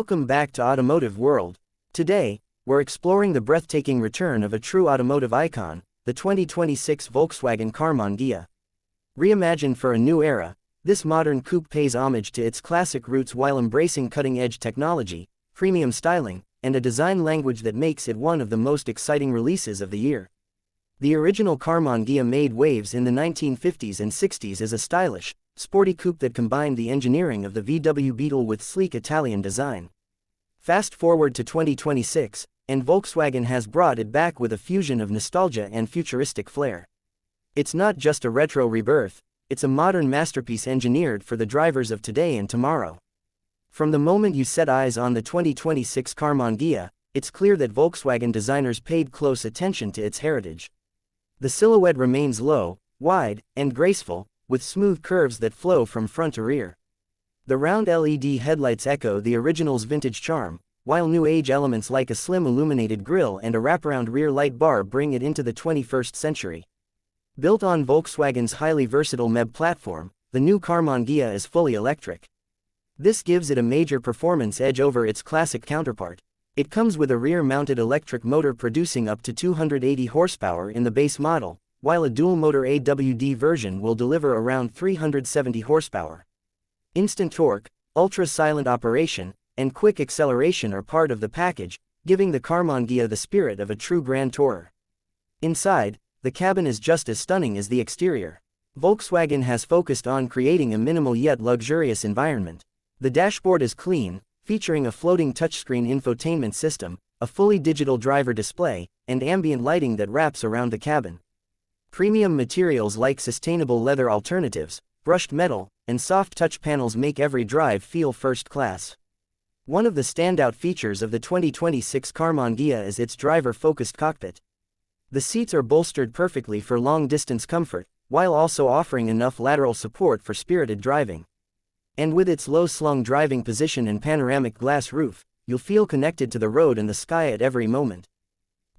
Welcome back to Automotive World. Today, we're exploring the breathtaking return of a true automotive icon, the 2026 Volkswagen Karmann Ghia. Reimagined for a new era, this modern coupe pays homage to its classic roots while embracing cutting-edge technology, premium styling, and a design language that makes it one of the most exciting releases of the year. The original Karmann Ghia made waves in the 1950s and 60s as a stylish, sporty coupe that combined the engineering of the VW Beetle with sleek Italian design. Fast forward to 2026, and Volkswagen has brought it back with a fusion of nostalgia and futuristic flair. It's not just a retro rebirth, it's a modern masterpiece engineered for the drivers of today and tomorrow. From the moment you set eyes on the 2026 Karmann Ghia, it's clear that Volkswagen designers paid close attention to its heritage. The silhouette remains low, wide, and graceful, with smooth curves that flow from front to rear. The round LED headlights echo the original's vintage charm, while new-age elements like a slim illuminated grille and a wraparound rear light bar bring it into the 21st century. Built on Volkswagen's highly versatile MEB platform, the new Karmann Ghia is fully electric. This gives it a major performance edge over its classic counterpart. It comes with a rear-mounted electric motor producing up to 280 horsepower in the base model, while a dual-motor AWD version will deliver around 370 horsepower. Instant torque, ultra-silent operation, and quick acceleration are part of the package, giving the Karmann Ghia the spirit of a true grand tourer. Inside, the cabin is just as stunning as the exterior. Volkswagen has focused on creating a minimal yet luxurious environment. The dashboard is clean, featuring a floating touchscreen infotainment system, a fully digital driver display, and ambient lighting that wraps around the cabin. Premium materials like sustainable leather alternatives, brushed metal, and soft touch panels make every drive feel first class. One of the standout features of the 2026 Karmann Ghia is its driver-focused cockpit. The seats are bolstered perfectly for long-distance comfort, while also offering enough lateral support for spirited driving. And with its low-slung driving position and panoramic glass roof, you'll feel connected to the road and the sky at every moment.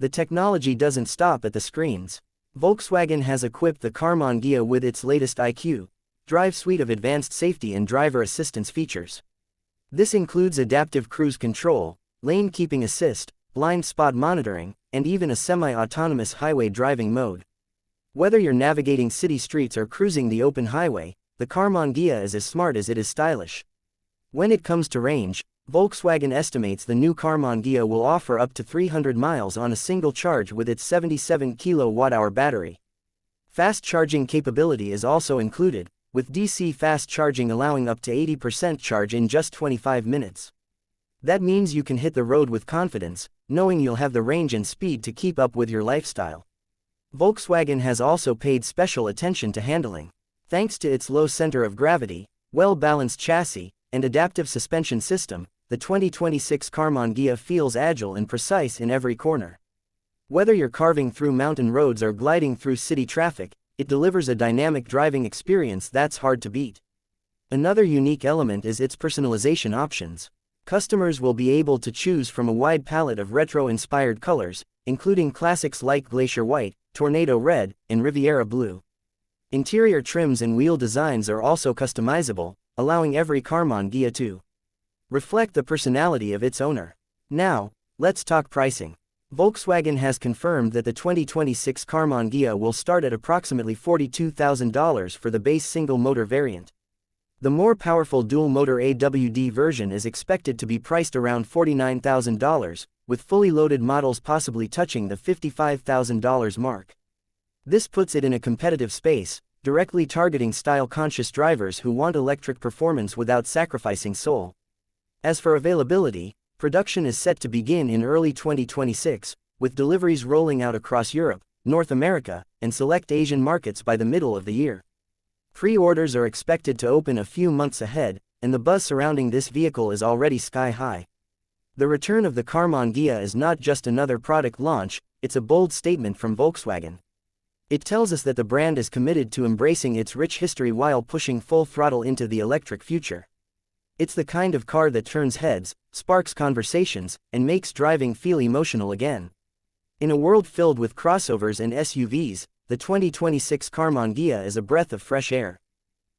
The technology doesn't stop at the screens. Volkswagen has equipped the Karmann Ghia with its latest IQ.Drive suite of advanced safety and driver assistance features. This includes adaptive cruise control, lane keeping assist, blind spot monitoring, and even a semi-autonomous highway driving mode. Whether you're navigating city streets or cruising the open highway, the Karmann Ghia is as smart as it is stylish. When it comes to range, Volkswagen estimates the new Karmann Ghia will offer up to 300 miles on a single charge with its 77 kWh battery. Fast charging capability is also included, with DC fast charging allowing up to 80% charge in just 25 minutes. That means you can hit the road with confidence, knowing you'll have the range and speed to keep up with your lifestyle. Volkswagen has also paid special attention to handling. Thanks to its low center of gravity, well-balanced chassis, and adaptive suspension system, the 2026 Karmann Ghia feels agile and precise in every corner. Whether you're carving through mountain roads or gliding through city traffic, it delivers a dynamic driving experience that's hard to beat. Another unique element is its personalization options. Customers will be able to choose from a wide palette of retro-inspired colors, including classics like Glacier White, Tornado Red, and Riviera Blue. Interior trims and wheel designs are also customizable, allowing every Karmann Ghia to reflect the personality of its owner. Now, let's talk pricing. Volkswagen has confirmed that the 2026 Karmann Ghia will start at approximately $42,000 for the base single-motor variant. The more powerful dual-motor AWD version is expected to be priced around $49,000, with fully loaded models possibly touching the $55,000 mark. This puts it in a competitive space, directly targeting style-conscious drivers who want electric performance without sacrificing soul. As for availability, production is set to begin in early 2026, with deliveries rolling out across Europe, North America, and select Asian markets by the middle of the year. Pre-orders are expected to open a few months ahead, and the buzz surrounding this vehicle is already sky-high. The return of the Karmann Ghia is not just another product launch, it's a bold statement from Volkswagen. It tells us that the brand is committed to embracing its rich history while pushing full throttle into the electric future. It's the kind of car that turns heads, sparks conversations, and makes driving feel emotional again. In a world filled with crossovers and SUVs, the 2026 Karmann Ghia is a breath of fresh air.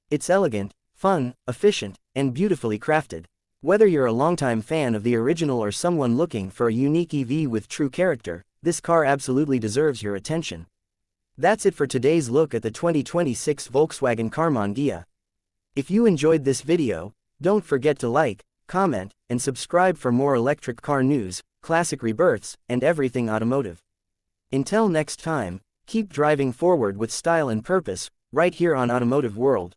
It's elegant, fun, efficient, and beautifully crafted. Whether you're a longtime fan of the original or someone looking for a unique EV with true character, this car absolutely deserves your attention. That's it for today's look at the 2026 Volkswagen Karmann Ghia. If you enjoyed this video, don't forget to like, comment, and subscribe for more electric car news, classic rebirths, and everything automotive. Until next time, keep driving forward with style and purpose, right here on Automotive World.